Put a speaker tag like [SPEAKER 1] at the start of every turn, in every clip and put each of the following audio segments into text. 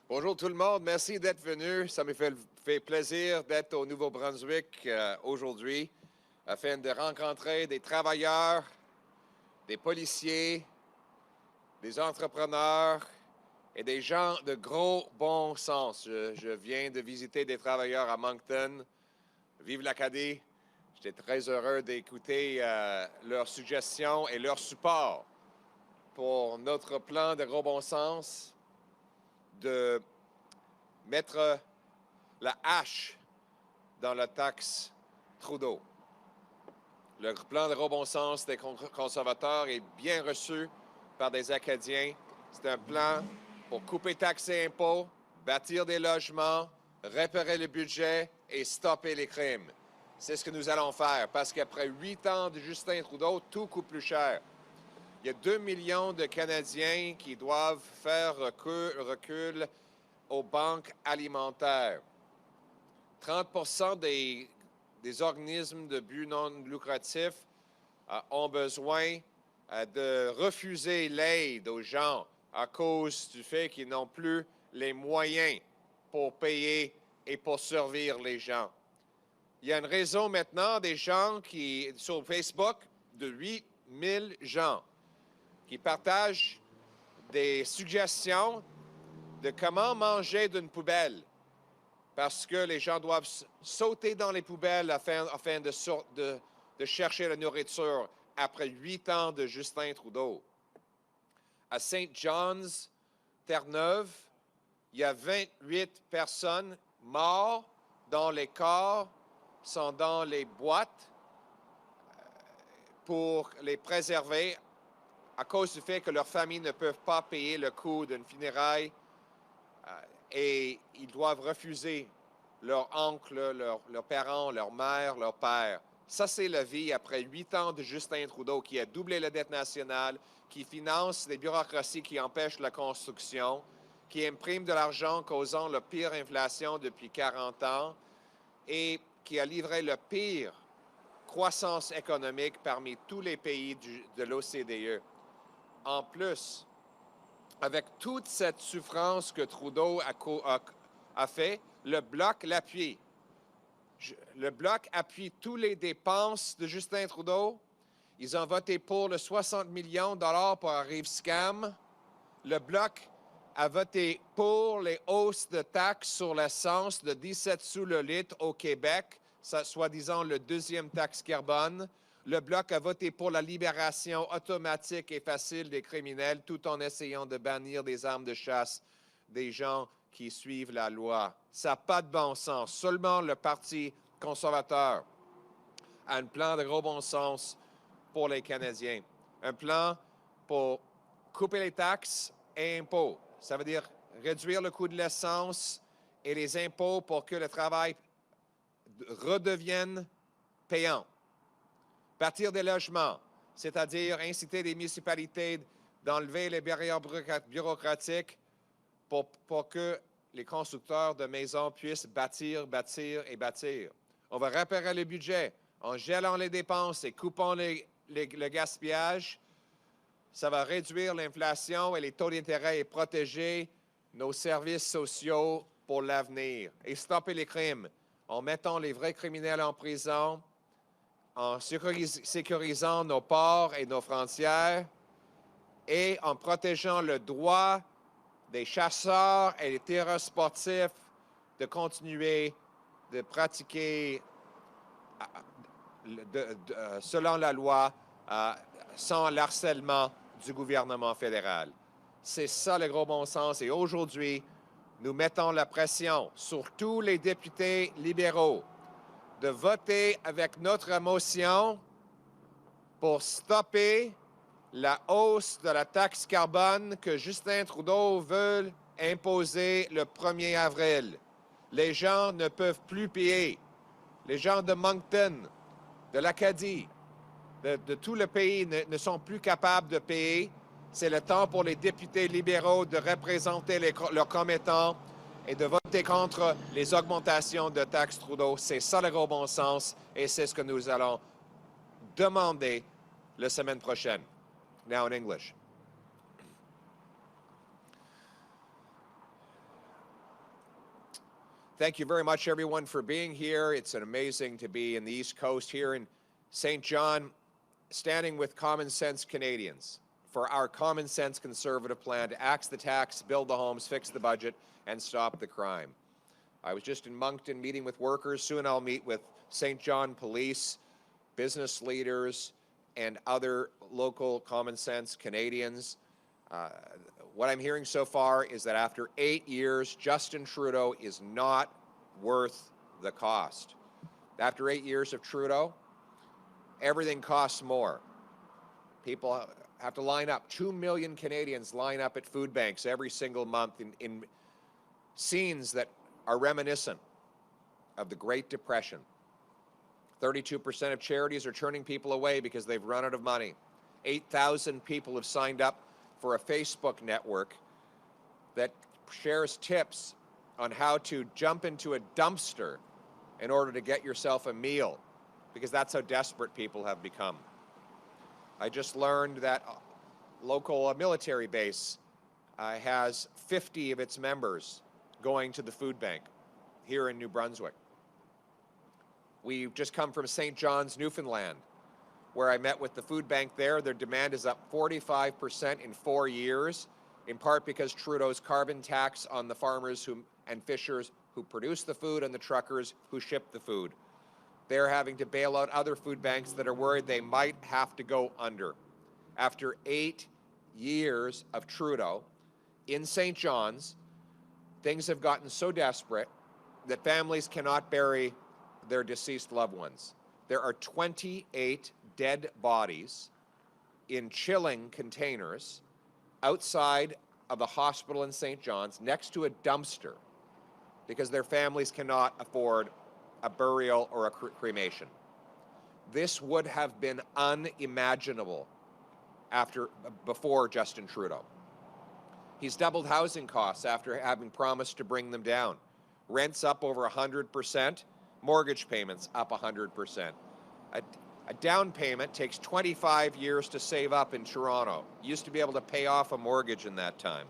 [SPEAKER 1] Bonjour tout le monde, merci d'être venu. Ça me fait plaisir d'être au Nouveau-Brunswick aujourd'hui afin de rencontrer des travailleurs, des policiers, des entrepreneurs et des gens de gros bon sens. Je viens de visiter des travailleurs à Moncton. Vive l'Acadie! J'étais très heureux d'écouter leurs suggestions et leur support pour notre plan de gros bon sens de mettre la hache dans la taxe Trudeau. Le plan de gros bon sens des conservateurs est bien reçu par des Acadiens. C'est un plan pour couper taxes et impôts, bâtir des logements, réparer le budget et stopper les crimes. C'est ce que nous allons faire parce qu'après 8 ans de Justin Trudeau, tout coûte plus cher. Il y a 2 millions de Canadiens qui doivent faire recul aux banques alimentaires. 30% des organismes de but non lucratif ont besoin de refuser l'aide aux gens à cause du fait qu'ils n'ont plus les moyens pour payer et pour servir les gens. Il y a une raison maintenant des gens qui, sur Facebook, de 8000 gens qui partagent des suggestions de comment manger d'une poubelle. Parce que les gens doivent sauter dans les poubelles afin de chercher la nourriture après 8 ans de Justin Trudeau. À St. John's, Terre-Neuve, il y a 28 personnes mortes dont les corps sont dans les boîtes pour les préserver à cause du fait que leurs familles ne peuvent pas payer le coût d'une funéraille et ils doivent refuser leur oncle, leurs parents, leur mère, leur père. Ça, c'est la vie après 8 ans de Justin Trudeau qui a doublé la dette nationale, qui finance les bureaucraties qui empêchent la construction, qui imprime de l'argent causant la pire inflation depuis 40 ans et qui a livré la pire croissance économique parmi tous les pays de l'OCDE. En plus, avec toute cette souffrance que Trudeau a fait, le Bloc l'appuie. Le Bloc appuie toutes les dépenses de Justin Trudeau. Ils ont voté pour le 60 millions de dollars pour Arrive-Scam. Le Bloc a voté pour les hausses de taxes sur l'essence de 17 sous le litre au Québec, soi-disant le deuxième taxe carbone. Le Bloc a voté pour la libération automatique et facile des criminels tout en essayant de bannir des armes de chasse des gens qui suivent la loi. Ça n'a pas de bon sens. Seulement le Parti conservateur a un plan de gros bon sens pour les Canadiens. Un plan pour couper les taxes et impôts. Ça veut dire réduire le coût de l'essence et les impôts pour que le travail redevienne payant. Bâtir des logements, c'est-à-dire inciter les municipalités d'enlever les barrières bureaucratiques pour que les constructeurs de maisons puissent bâtir, bâtir et bâtir. On va réparer le budget en gelant les dépenses et coupant le gaspillage. Ça va réduire l'inflation et les taux d'intérêt et protéger nos services sociaux pour l'avenir. Et stopper les crimes en mettant les vrais criminels en prison, en sécurisant nos ports et nos frontières et en protégeant le droit des chasseurs et des tireurs sportifs de continuer de pratiquer selon la loi sans l'harcèlement du gouvernement fédéral. C'est ça le gros bon sens. Et aujourd'hui, nous mettons la pression sur tous les députés libéraux de voter avec notre motion pour stopper la hausse de la taxe carbone que Justin Trudeau veut imposer le 1er avril. Les gens ne peuvent plus payer. Les gens de Moncton, de l'Acadie, de tout le pays ne sont plus capables de payer. C'est le temps pour les députés libéraux de représenter leurs commettants et de voter contre les augmentations de taxes Trudeau. C'est ça le gros bon sens et c'est ce que nous allons demander la semaine prochaine. Now in English. Thank you very much, everyone, for being here. It's amazing to be in the East Coast here in St. John, standing with common sense Canadians for our common sense Conservative plan to axe the tax, build the homes, fix the budget, and stop the crime. I was just in Moncton meeting with workers. Soon I'll meet with St. John police, business leaders, and other local common sense Canadians. What I'm hearing so far is that after 8 years, Justin Trudeau is not worth the cost. After 8 years of Trudeau, everything costs more. People have to line up. 2 million Canadians line up at food banks every single month in scenes that are reminiscent of the Great Depression. 32% of charities are turning people away because they've run out of money. 8,000 people have signed up for a Facebook network that shares tips on how to jump into a dumpster in order to get yourself a meal, because that's how desperate people have become. I just learned that a local military base has 50 of its members going to the food bank here in New Brunswick. We've just come from St. John's, Newfoundland, where I met with the food bank there. Their demand is up 45% in 4 years, in part because Trudeau's carbon tax on the farmers and fishers who produce the food and the truckers who ship the food. They're having to bail out other food banks that are worried they might have to go under. After 8 years of Trudeau in St. John's, things have gotten so desperate that families cannot bury their deceased loved ones. There are 28 dead bodies in chilling containers outside of the hospital in St. John's next to a dumpster because their families cannot afford a burial or a cremation. This would have been unimaginable before Justin Trudeau. He's doubled housing costs after having promised to bring them down. Rents up over 100%, mortgage payments up 100%. A down payment takes 25 years to save up in Toronto. You used to be able to pay off a mortgage in that time.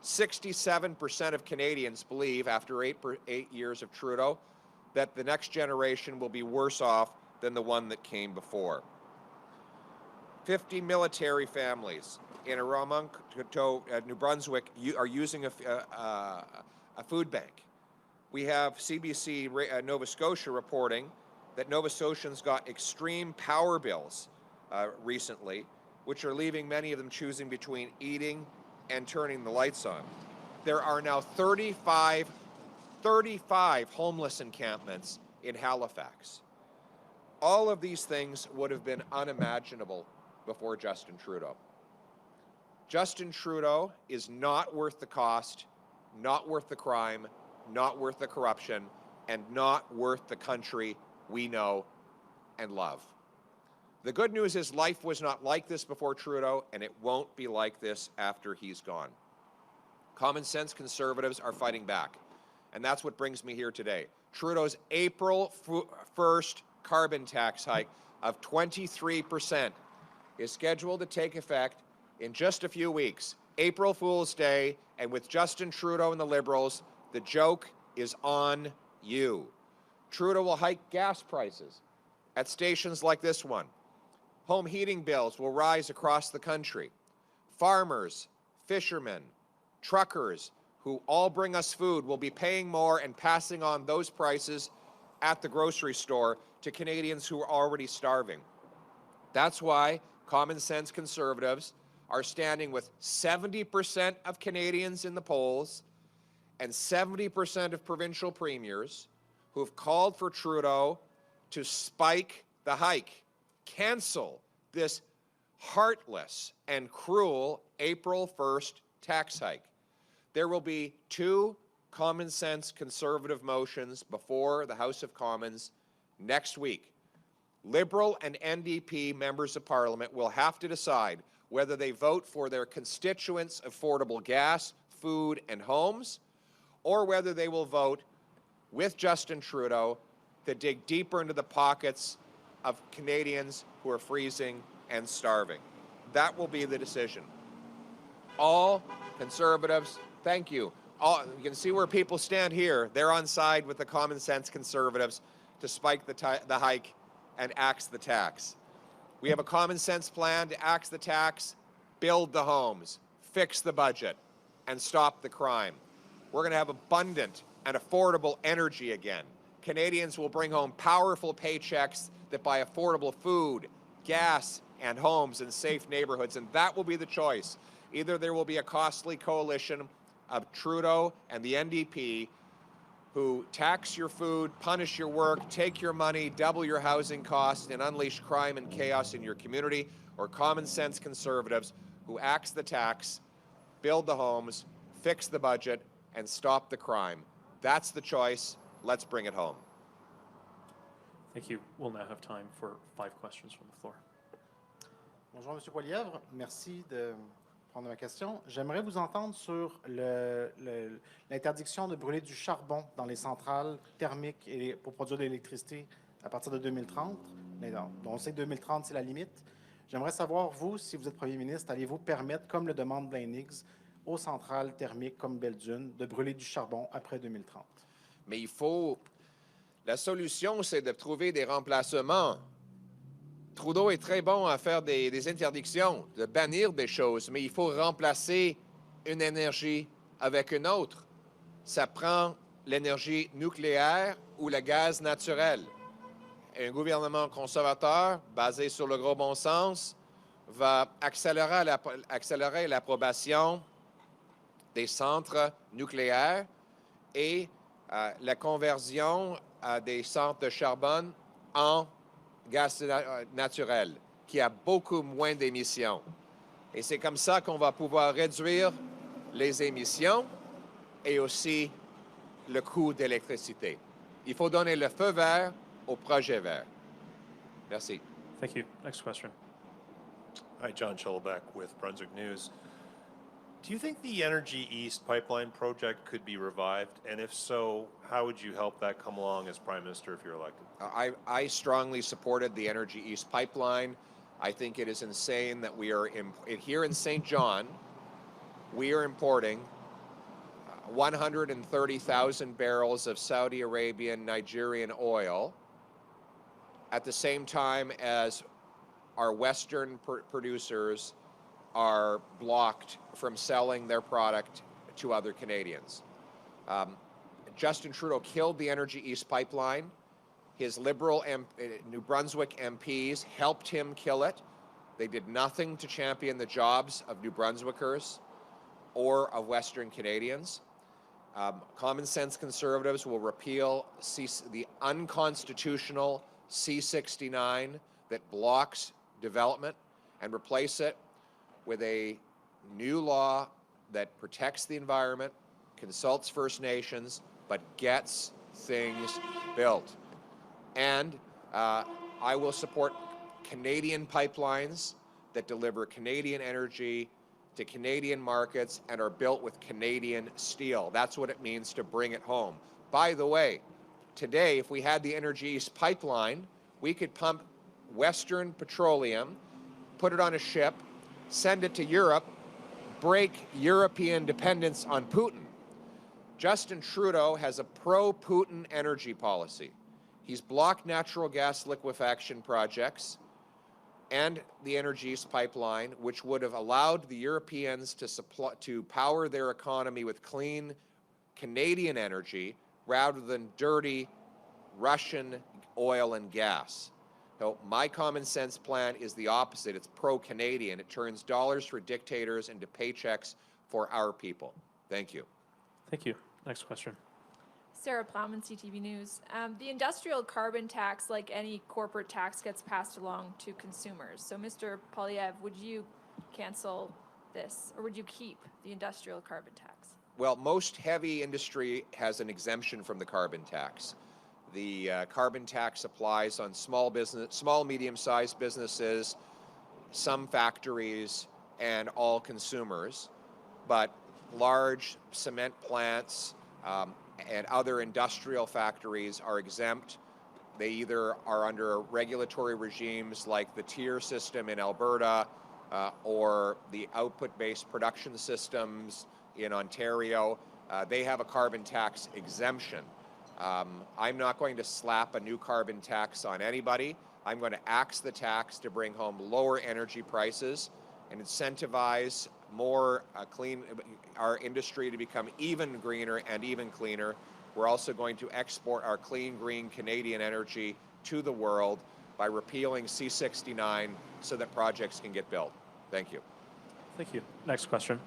[SPEAKER 1] 67% of Canadians believe, after 8 years of Trudeau, that the next generation will be worse off than the one that came before. 50 military families in Aramonto, New Brunswick, are using a food bank. We have CBC Nova Scotia reporting that Nova Scotians got extreme power bills recently, which are leaving many of them choosing between eating and turning the lights on. There are now 35 homeless encampments in Halifax. All of these things would have been unimaginable before Justin Trudeau. Justin Trudeau is not worth the cost, not worth the crime, not worth the corruption, and not worth the country we know and love. The good news is life was not like this before Trudeau, and it won't be like this after he's gone. Common sense Conservatives are fighting back, and that's what brings me here today. Trudeau's April 1st carbon tax hike of 23% is scheduled to take effect in just a few weeks. April Fool's Day, and with Justin Trudeau and the Liberals, the joke is on you. Trudeau will hike gas prices at stations like this one. Home heating bills will rise across the country. Farmers, fishermen, truckers, who all bring us food, will be paying more and passing on those prices at the grocery store to Canadians who are already starving. That's why common sense Conservatives are standing with 70% of Canadians in the polls and 70% of provincial premiers who have called for Trudeau to spike the hike, cancel this heartless and cruel April 1st tax hike. There will be 2 common sense Conservative motions before the House of Commons next week. Liberal and NDP members of Parliament will have to decide whether they vote for their constituents' affordable gas, food, and homes, or whether they will vote with Justin Trudeau to dig deeper into the pockets of Canadians who are freezing and starving. That will be the decision. All Conservatives, thank you. you can see where people stand here. They're on side with the common sense conservatives to spike the hike and axe the tax. We have a common sense plan to axe the tax, build the homes, fix the budget, and stop the crime. We're going to have abundant and affordable energy again. Canadians will bring home powerful paychecks that buy affordable food, gas, and homes in safe neighborhoods, and that will be the choice. Either there will be a costly coalition of Trudeau and the NDP who tax your food, punish your work, take your money, double your housing costs, and unleash crime and chaos in your community, or common sense conservatives who axe the tax, build the homes, fix the budget, and stop the crime. That's the choice. Let's bring it home.
[SPEAKER 2] Thank you. We'll now have time for 5 questions from the floor.
[SPEAKER 3] Bonjour, M. Poilievre. Merci de prendre ma question. J'aimerais vous entendre sur l'interdiction de brûler du charbon dans les centrales thermiques et pour produire de l'électricité à partir de 2030. On sait que 2030, c'est la limite. J'aimerais savoir, vous, si vous êtes Premier ministre, allez-vous permettre, comme le demande Blaine Higgs, aux centrales thermiques comme Belle-Dune, de brûler du charbon après 2030?
[SPEAKER 1] Mais il faut... La solution, c'est de trouver des remplacements. Trudeau est très bon à faire des interdictions, de bannir des choses, mais il faut remplacer une énergie avec une autre. Ça prend l'énergie nucléaire ou le gaz naturel. Un gouvernement conservateur, basé sur le gros bon sens, va accélérer l'approbation des centres nucléaires et la conversion des centres de charbon en gaz naturel, qui a beaucoup moins d'émissions. Et c'est comme ça qu'on va pouvoir réduire les émissions et aussi le coût d'électricité. Il faut donner le feu vert au projet vert. Merci.
[SPEAKER 2] Thank you. Next question.
[SPEAKER 4] Hi, John Schillebeck with Brunswick News. Do you think the Energy East pipeline project could be revived? And if so, how would you help that come along as Prime Minister if you're elected?
[SPEAKER 1] I strongly supported the Energy East pipeline. I think it is insane that we are, here in St. John, we are importing 130,000 barrels of Saudi Arabian, Nigerian oil at the same time as our Western producers are blocked from selling their product to other Canadians. Justin Trudeau killed the Energy East pipeline. His Liberal New Brunswick MPs helped him kill it. They did nothing to champion the jobs of New Brunswickers or of Western Canadians. Common sense conservatives will repeal the unconstitutional C-69 that blocks development and replace it with a new law that protects the environment, consults First Nations, but gets things built. And I will support Canadian pipelines that deliver Canadian energy to Canadian markets and are built with Canadian steel. That's what it means to bring it home. By the way, today, if we had the Energy East pipeline, we could pump Western petroleum, put it on a ship, send it to Europe, break European dependence on Putin. Justin Trudeau has a pro-Putin energy policy. He's blocked natural gas liquefaction projects and the Energy East pipeline, which would have allowed the Europeans to power their economy with clean Canadian energy rather than dirty Russian oil and gas. So my common sense plan is the opposite. It's pro-Canadian. It turns dollars for dictators into paychecks for our people. Thank you.
[SPEAKER 2] Thank you. Next question.
[SPEAKER 5] Sarah Plowman, CTV News. The industrial carbon tax, like any corporate tax, gets passed along to consumers. So, Mr. Poilievre, would you cancel this, or would you keep the industrial carbon tax?
[SPEAKER 1] Well, most heavy industry has an exemption from the carbon tax. The carbon tax applies on small, medium-sized businesses, some factories, and all consumers. But large cement plants and other industrial factories are exempt. They either are under regulatory regimes like the tier system in Alberta or the output-based production systems in Ontario. they have a carbon tax exemption. I'm not going to slap a new carbon tax on anybody. I'm going to axe the tax to bring home lower energy prices and incentivize more our industry to become even greener and even cleaner. We're also going to export our clean, green Canadian energy to the world by repealing C-69 so that projects can get built. Thank you.
[SPEAKER 2] Thank you. Next question.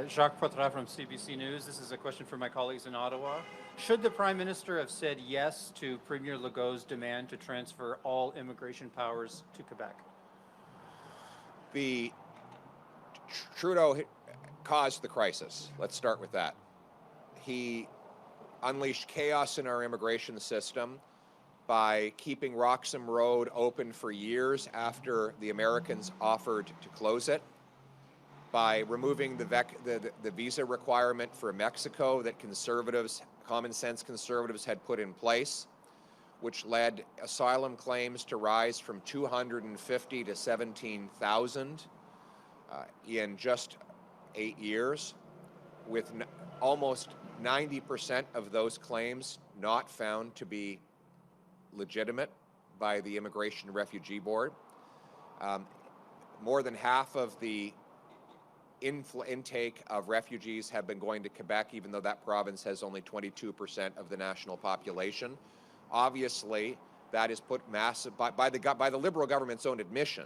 [SPEAKER 6] Jacques Poitras from CBC News. This is a question for my colleagues in Ottawa. Should the Prime Minister have said yes to Premier Legault's demand to transfer all immigration powers to Quebec?
[SPEAKER 1] Trudeau caused the crisis. Let's start with that. He unleashed chaos in our immigration system by keeping Roxham Road open for years after the Americans offered to close it, by removing the visa requirement for Mexico that common sense conservatives had put in place, which led asylum claims to rise from 250 to 17,000 in just 8 years, with almost 90% of those claims not found to be legitimate by the Immigration and Refugee Board. More than half of the intake of refugees have been going to Quebec, even though that province has only 22% of the national population. Obviously, that has put massive, by the Liberal government's own admission,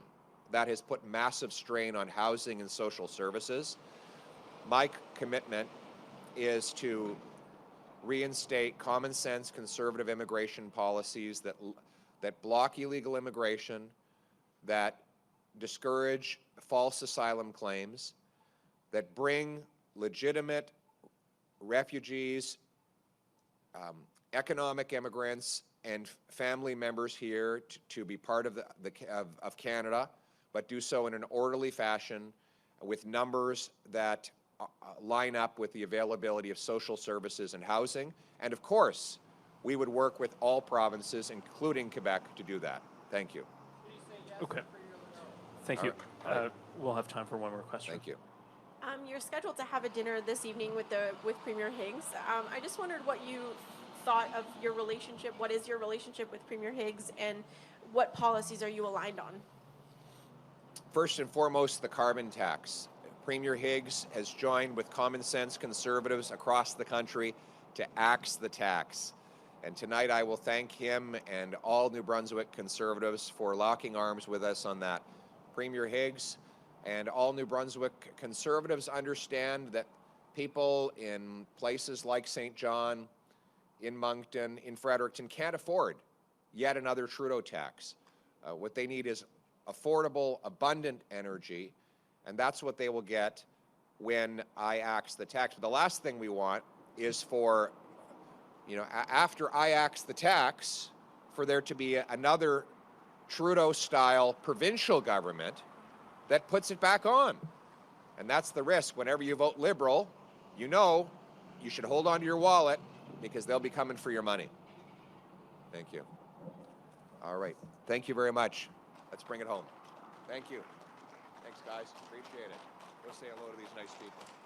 [SPEAKER 1] that has put massive strain on housing and social services. My commitment is to reinstate common sense conservative immigration policies that block illegal immigration, that discourage false asylum claims, that bring legitimate refugees, economic immigrants, and family members here to be part of Canada, but do so in an orderly fashion with numbers that line up with the availability of social services and housing. And of course, we would work with all provinces, including Quebec, to do that. Thank you.
[SPEAKER 2] Okay. Thank you. We'll have time for one more question.
[SPEAKER 1] Thank you.
[SPEAKER 7] You're scheduled to have a dinner this evening with Premier Higgs. I just wondered what you thought of your relationship. What is your relationship with Premier Higgs, and what policies are you aligned on?
[SPEAKER 1] First and foremost, the carbon tax. Premier Higgs has joined with common sense conservatives across the country to axe the tax. And tonight I will thank him and all New Brunswick conservatives for locking arms with us on that. Premier Higgs and all New Brunswick conservatives understand that people in places like St. John, in Moncton, in Fredericton can't afford yet another Trudeau tax. What they need is affordable, abundant energy, and that's what they will get when I axe the tax. But the last thing we want is for, after I axe the tax, for there to be another Trudeau-style provincial government that puts it back on. And that's the risk. Whenever you vote Liberal, you should hold on to your wallet because they'll be coming for your money. Thank you. All right. Thank you very much. Let's bring it home. Thank you. Thanks, guys. Appreciate it. Go say hello to these nice people.